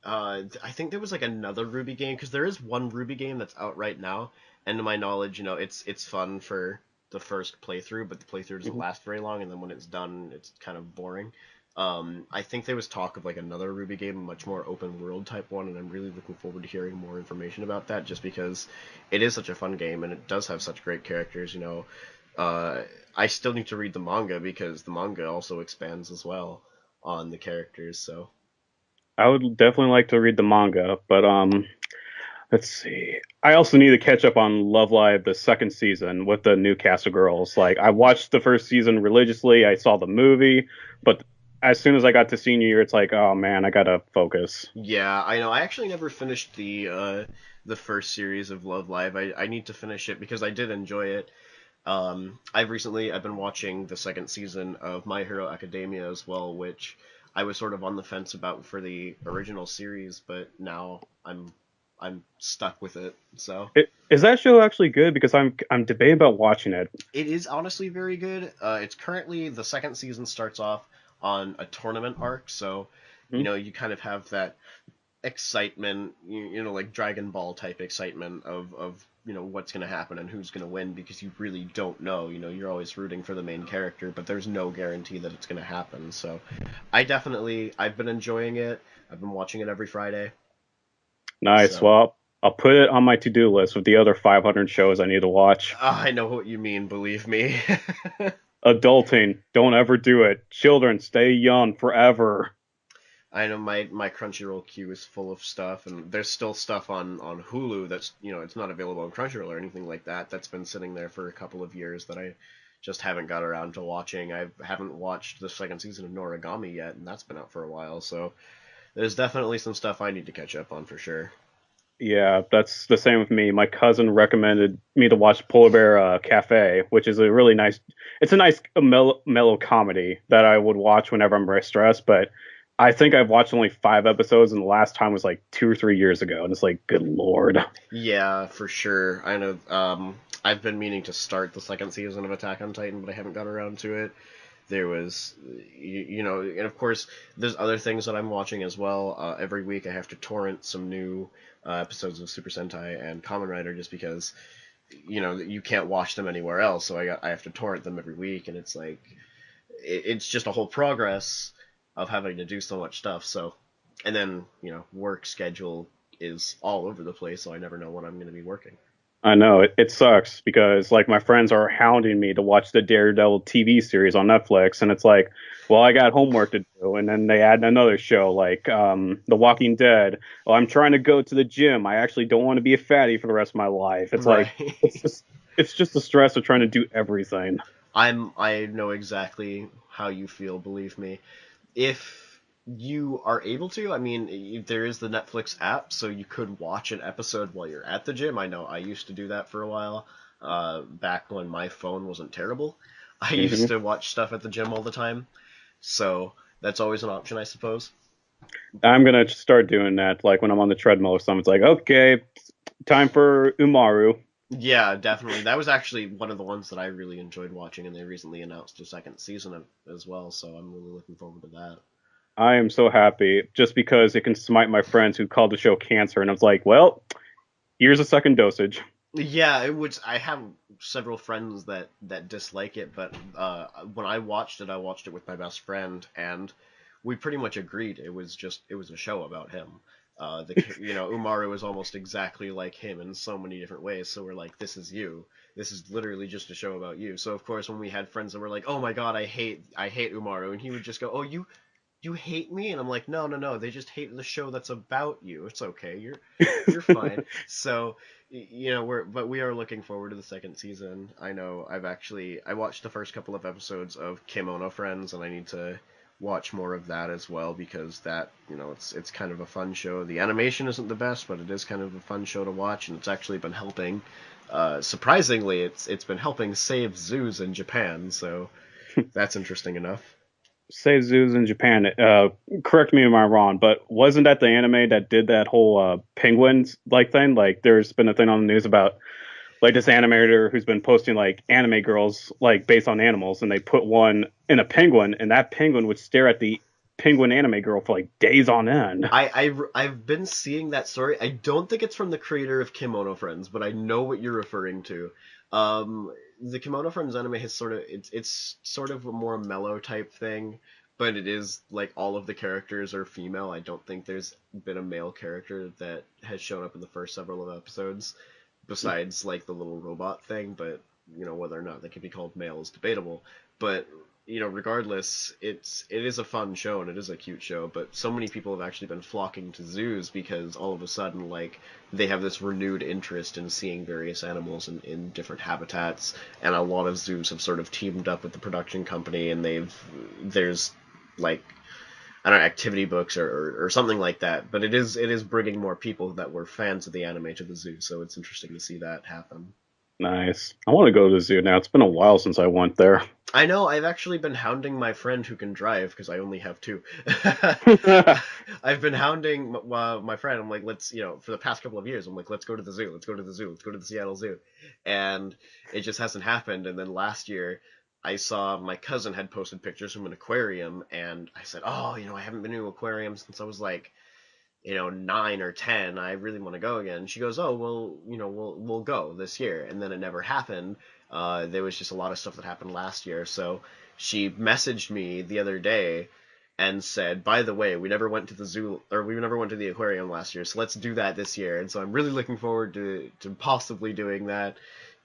I think there was like another Ruby game because there is one Ruby game that's out right now, and to my knowledge, it's fun for the first playthrough, but the playthrough doesn't last very long, and then when it's done, it's kind of boring. I think there was talk of like another Ruby game, a much more open world type one, and I'm really looking forward to hearing more information about that, just because it is such a fun game and it does have such great characters. Uh, I still need to read the manga because the manga also expands as well on the characters. So I would definitely like to read the manga, but let's see. I also need to catch up on Love Live, the second season with the new cast of girls. Like I watched the first season religiously. I saw the movie, but as soon as I got to senior year, it's like, oh man, I gotta focus. yeah, I know. I actually never finished the first series of Love Live. I need to finish it because I did enjoy it. I've been watching the second season of My Hero Academia as well, which I was sort of on the fence about for the original series, but now I'm stuck with it. So Is that show actually good? Because I'm debating about watching it. it is honestly very good. It's currently the second season starts off on a tournament arc, so Hmm? you kind of have that excitement, like Dragon Ball type excitement of what's going to happen and who's going to win because you really don't know. You're always rooting for the main character, but there's no guarantee that it's going to happen. So I've been enjoying it. I've been watching it every Friday. Nice. So Well, I'll put it on my to-do list with the other 500 shows I need to watch. I know what you mean, believe me. Adulting, don't ever do it. Children, stay young forever. I know my Crunchyroll queue is full of stuff, and there's still stuff on Hulu that's it's not available on Crunchyroll or anything like that. That's been sitting there for a couple of years that I just haven't got around to watching. I haven't watched the second season of Noragami yet, and that's been out for a while. So there's definitely some stuff I need to catch up on for sure. Yeah, that's the same with me. My cousin recommended me to watch Polar Bear Cafe, which is a really nice. It's a nice mellow comedy that I would watch whenever I'm very stressed. But I think I've watched only 5 episodes, and the last time was like 2 or 3 years ago, and it's like, good lord. Yeah, for sure. I know. I've been meaning to start the second season of Attack on Titan, but I haven't got around to it. There was, and of course, there's other things that I'm watching as well. Every week I have to torrent some new episodes of Super Sentai and Kamen Rider just because, you can't watch them anywhere else. So I have to torrent them every week, and it's like, it's just a whole progress of having to do so much stuff. So, and then, work schedule is all over the place, so I never know when I'm going to be working. I know it sucks because like my friends are hounding me to watch the Daredevil TV series on Netflix, and it's like, well, I got homework to do, and then they add another show like The Walking Dead. Oh, I'm trying to go to the gym. I actually don't want to be a fatty for the rest of my life. It's like Right. it's just it's just the stress of trying to do everything. I know exactly how you feel, believe me. If you are able to, I mean, there is the Netflix app, so you could watch an episode while you're at the gym. I know I used to do that for a while, back when my phone wasn't terrible. I used Hmm. to watch stuff at the gym all the time, so that's always an option, I suppose. I'm gonna start doing that. Like when I'm on the treadmill or something, it's like, okay, time for Umaru. Yeah, definitely. That was actually one of the ones that I really enjoyed watching, and they recently announced a second season of, as well, so I'm really looking forward to that. I am so happy just because it can smite my friends who called the show cancer, and I was like, well, here's a second dosage. Yeah, it would. I have several friends that dislike it, but when I watched it with my best friend, and we pretty much agreed. It was a show about him. Umaru is almost exactly like him in so many different ways. So we're like, this is you. This is literally just a show about you. So of course, when we had friends that were like, oh my god, I hate Umaru, and he would just go, oh you hate me, and I'm like, no no no, they just hate the show that's about you. It's okay, you're fine. So we are looking forward to the second season. I know I watched the first couple of episodes of Kimono Friends, and I need to watch more of that as well, because that, it's kind of a fun show. The animation isn't the best, but it is kind of a fun show to watch, and it's actually been helping, surprisingly, it's been helping save zoos in Japan, so that's interesting enough. Say zoos in Japan. Correct me if I'm wrong, but wasn't that the anime that did that whole penguins like thing? Like, there's been a thing on the news about like this animator who's been posting like anime girls like based on animals, and they put one in a penguin, and that penguin would stare at the penguin anime girl for like days on end. I've been seeing that story. I don't think it's from the creator of Kimono Friends, but I know what you're referring to. The Kimono Friends anime has it's sort of a more mellow type thing, but it is like all of the characters are female. I don't think there's been a male character that has shown up in the first several of episodes, besides like the little robot thing. But whether or not they can be called male is debatable. But regardless, it is a fun show and it is a cute show, but so many people have actually been flocking to zoos because all of a sudden, like, they have this renewed interest in seeing various animals in different habitats, and a lot of zoos have sort of teamed up with the production company, and there's like, I don't know, activity books or something like that, but it is bringing more people that were fans of the anime to the zoo, so it's interesting to see that happen. Nice. I want to go to the zoo now. It's been a while since I went there. I know, I've actually been hounding my friend who can drive because I only have two. I've been hounding my friend. I'm like, for the past couple of years, I'm like, let's go to the zoo, let's go to the zoo, let's go to the Seattle Zoo. And it just hasn't happened. And then last year, I saw my cousin had posted pictures from an aquarium, and I said, oh, I haven't been to an aquarium since I was like, 9 or 10. I really want to go again. She goes, oh, well, we'll go this year. And then it never happened. There was just a lot of stuff that happened last year. So she messaged me the other day and said, by the way, we never went to the zoo, or we never went to the aquarium last year, so let's do that this year. And so I'm really looking forward to possibly doing that,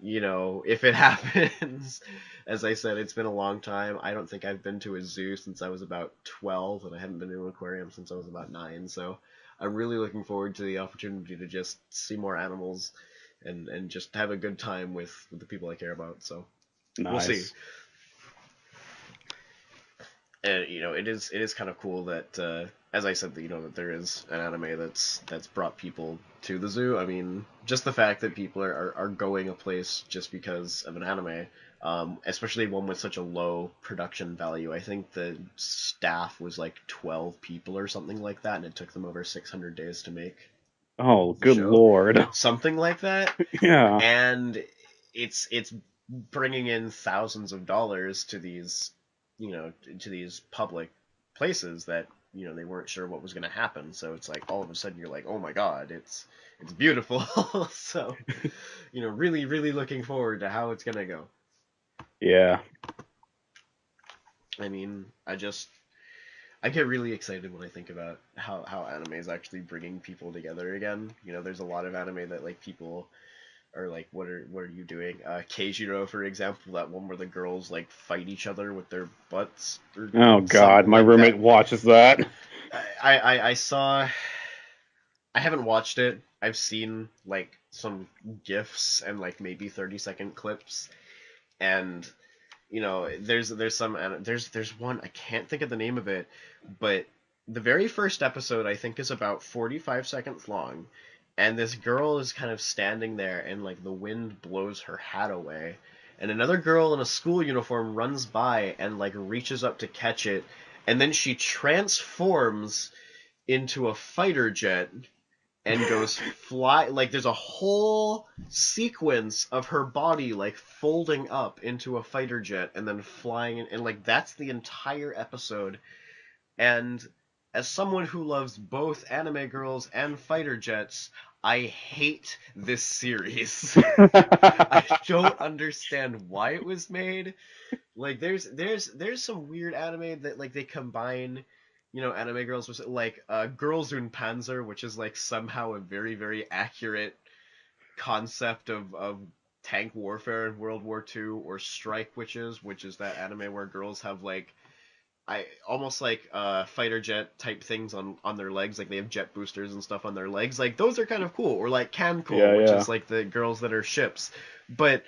if it happens. As I said, it's been a long time. I don't think I've been to a zoo since I was about 12, and I haven't been to an aquarium since I was about 9. So I'm really looking forward to the opportunity to just see more animals and just have a good time with the people I care about. So we'll see. Nice. And it is kind of cool that, as I said, that that there is an anime that's brought people to the zoo. I mean, just the fact that people are going a place just because of an anime, especially one with such a low production value. I think the staff was like 12 people or something like that, and it took them over 600 days to make Oh, the good show, lord. something like that. Yeah. And it's bringing in thousands of dollars to these, to these public places that they weren't sure what was going to happen. So it's like all of a sudden you're like, oh my god, it's beautiful. So really really looking forward to how it's going to go. Yeah. I mean, I get really excited when I think about how anime is actually bringing people together again. There's a lot of anime that like people are like, what are you doing? Keijiro, for example, that one where the girls like fight each other with their butts or Oh god, something my like roommate that. watches that. I saw. I haven't watched it. I've seen like some gifs and like maybe 30-second clips, and there's one I can't think of the name of it, but the very first episode I think is about 45 seconds long, and this girl is kind of standing there and like the wind blows her hat away, and another girl in a school uniform runs by and like reaches up to catch it, and then she transforms into a fighter jet and goes fly, like there's a whole sequence of her body like folding up into a fighter jet and then flying and like that's the entire episode. And as someone who loves both anime girls and fighter jets, I hate this series. I don't understand why it was made. Like there's some weird anime that like they combine, anime girls with like Girls und Panzer, which is like somehow a very very accurate concept of tank warfare in World War II, or Strike Witches, which is that anime where girls have like I almost like fighter jet type things on their legs, like they have jet boosters and stuff on their legs. Like those are kind of cool. Or like Kanko, Yeah, which yeah. is like the girls that are ships. But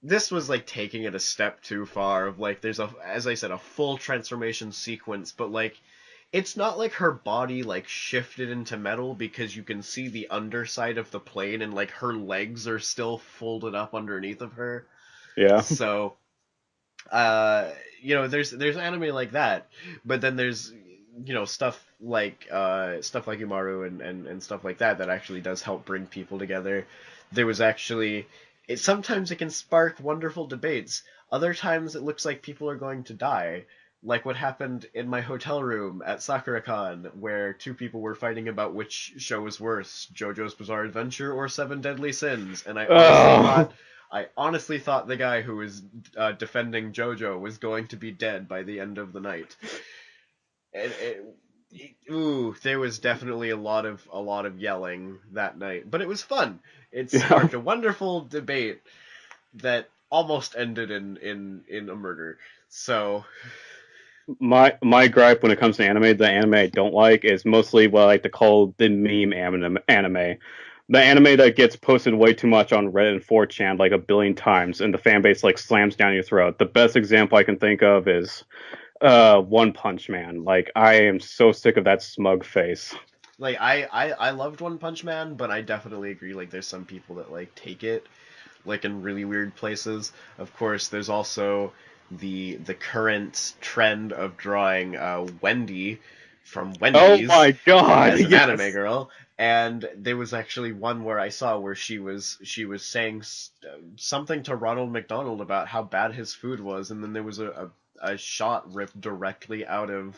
this was like taking it a step too far of like there's a, as I said, a full transformation sequence, but like it's not like her body like shifted into metal, because you can see the underside of the plane and like her legs are still folded up underneath of her. Yeah. So uh there's anime like that, but then there's stuff like Umaru and stuff like that that actually does help bring people together. There was actually sometimes it can spark wonderful debates. Other times it looks like people are going to die. Like what happened in my hotel room at SakuraCon, where two people were fighting about which show was worse, JoJo's Bizarre Adventure or Seven Deadly Sins, and Oh. I honestly thought the guy who was defending JoJo was going to be dead by the end of the night. And ooh, there was definitely a lot of yelling that night, but it was fun. It Yeah. sparked a wonderful debate that almost ended in a murder. So My gripe when it comes to anime, the anime I don't like is mostly what I like to call the meme anime. The anime that gets posted way too much on Reddit and 4chan like a billion times, and the fan base like slams down your throat. The best example I can think of is One Punch Man. Like I am so sick of that smug face. like I loved One Punch Man, but I definitely agree. Like there's some people that like take it like in really weird places. Of course, there's also the current trend of drawing Wendy from Oh Wendy's my god, as an anime yes. girl, and there was actually one where I saw where she was saying something to Ronald McDonald about how bad his food was, and then there was a shot ripped directly out of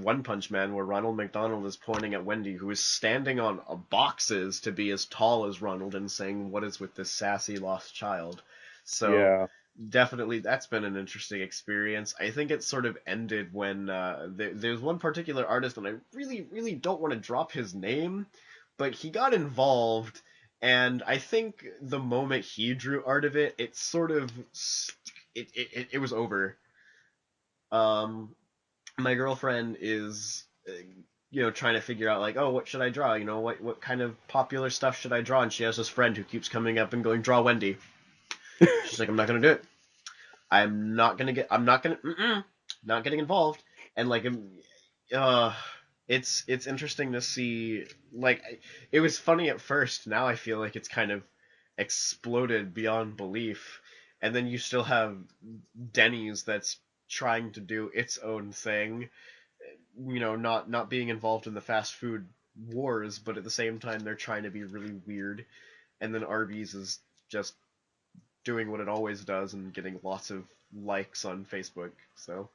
One Punch Man, where Ronald McDonald is pointing at Wendy, who is standing on boxes to be as tall as Ronald, and saying, "What is with this sassy lost child?" So Yeah. definitely, that's been an interesting experience. I think it sort of ended when there's one particular artist, and I really, really don't want to drop his name, but he got involved, and I think the moment he drew art of it, it sort of it was over. Um, my girlfriend is trying to figure out like, oh, what should I draw, what kind of popular stuff should I draw, and she has this friend who keeps coming up and going, draw Wendy. She's like, I'm not gonna do it. I'm not gonna not getting involved. And like uh it's interesting to see, like, it was funny at first. Now I feel like it's kind of exploded beyond belief, and then you still have Denny's that's trying to do its own thing, not being involved in the fast food wars, but at the same time they're trying to be really weird. And then Arby's is just doing what it always does and getting lots of likes on Facebook. So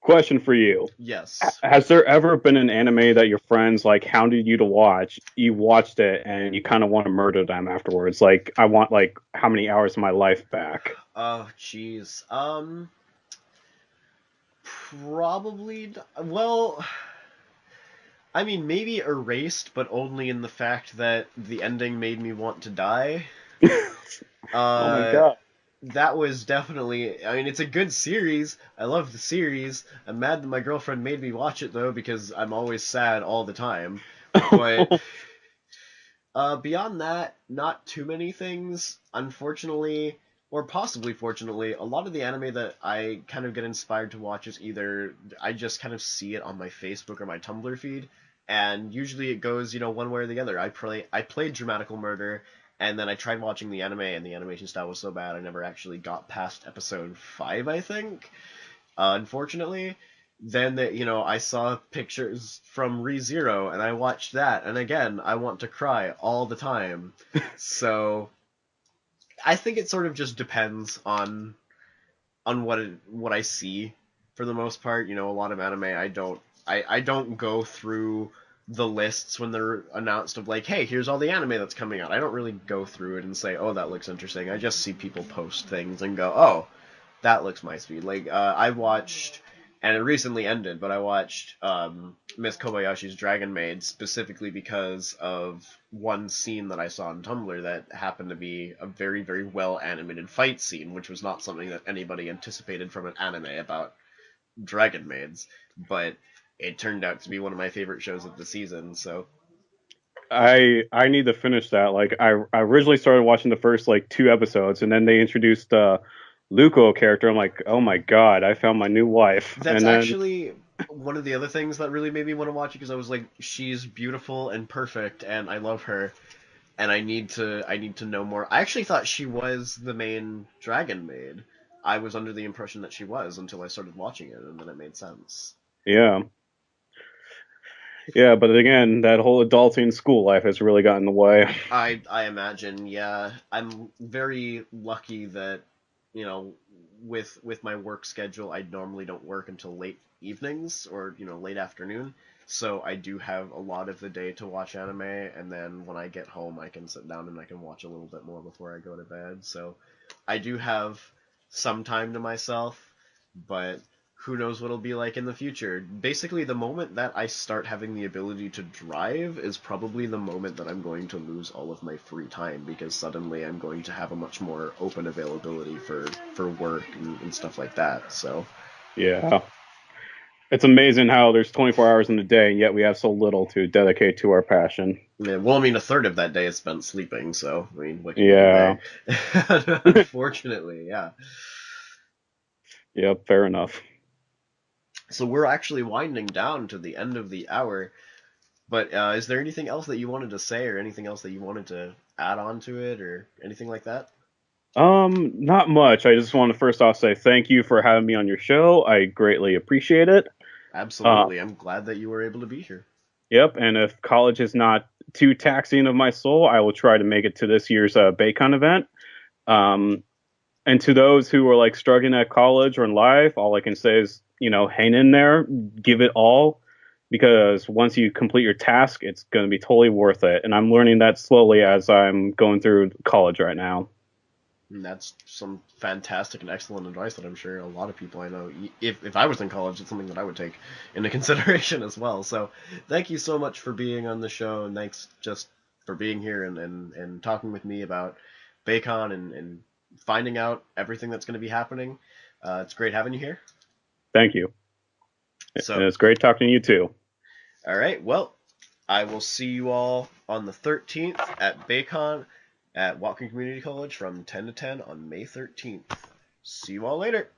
Question for you. yes. Has there ever been an anime that your friends like hounded you to watch? You watched it and you kind of want to murder them afterwards. Like, I want like how many hours of my life back? Oh jeez. Probably. Well, I mean, maybe Erased, but only in the fact that the ending made me want to die. Oh my Uh, god. that was definitely. I mean, it's a good series. I love the series. I'm mad that my girlfriend made me watch it though, because I'm always sad all the time. But beyond that, not too many things. Unfortunately, or possibly fortunately, a lot of the anime that I kind of get inspired to watch is either I just kind of see it on my Facebook or my Tumblr feed, and usually it goes, one way or the other. I played Dramatical Murder, and then I tried watching the anime, and the animation style was so bad I never actually got past episode 5, I think. Unfortunately. Then I saw pictures from ReZero, and I watched that, and again, I want to cry all the time. So I think it sort of just depends on what I see for the most part. A lot of anime I don't go through the lists when they're announced of like, hey, here's all the anime that's coming out. I don't really go through it and say, oh, that looks interesting. I just see people post things and go, oh, that looks my speed. Like I watched, and it recently ended, but I watched Miss Kobayashi's Dragon Maid specifically because of one scene that I saw on Tumblr that happened to be a very, very well animated fight scene, which was not something that anybody anticipated from an anime about dragon maids, but it turned out to be one of my favorite shows of the season. So I need to finish that. Like I originally started watching the first like 2 episodes, and then they introduced Luco character. I'm like, oh my god, I found my new wife. that's And then actually one of the other things that really made me want to watch it because I was like, she's beautiful and perfect, and I love her, and I need to know more. I actually thought she was the main dragon maid. I was under the impression that she was until I started watching it, and then it made sense. yeah, yeah. But again, that whole adulting school life has really gotten in the way. I imagine, yeah. I'm very lucky that, you know, with my work schedule, I normally don't work until late evenings or, late afternoon. So I do have a lot of the day to watch anime, and then when I get home, I can sit down and I can watch a little bit more before I go to bed. So I do have some time to myself, but who knows what it'll be like in the future. Basically, the moment that I start having the ability to drive is probably the moment that I'm going to lose all of my free time because suddenly I'm going to have a much more open availability for work and stuff like that. So, Yeah, it's amazing how there's 24 hours in the day, and yet we have so little to dedicate to our passion. yeah, well, I mean, a third of that day is spent sleeping, so, I mean, what can you do Yeah. there? Unfortunately, yeah. Yep. Fair enough. So we're actually winding down to the end of the hour. But is there anything else that you wanted to say, or anything else that you wanted to add on to it, or anything like that? Not much. I just want to first off say thank you for having me on your show. I greatly appreciate it. Uh, Absolutely. I'm glad that you were able to be here. yep. And if college is not too taxing of my soul, I will try to make it to this year's Baycon event. Um, and to those who are like struggling at college or in life, all I can say is, hang in there, give it all, because once you complete your task, it's going to be totally worth it. And I'm learning that slowly as I'm going through college right now. And that's some fantastic and excellent advice that I'm sure a lot of people I know, if I was in college, it's something that I would take into consideration as well. So thank you so much for being on the show, and thanks just for being here and talking with me about Baycon and finding out everything that's going to be happening. It's great having you here. Thank you. And So, it's great talking to you too. all right, well, I will see you all on the 13th at Baycon at Watkin Community College from 10 to 10 on May 13th. See you all later.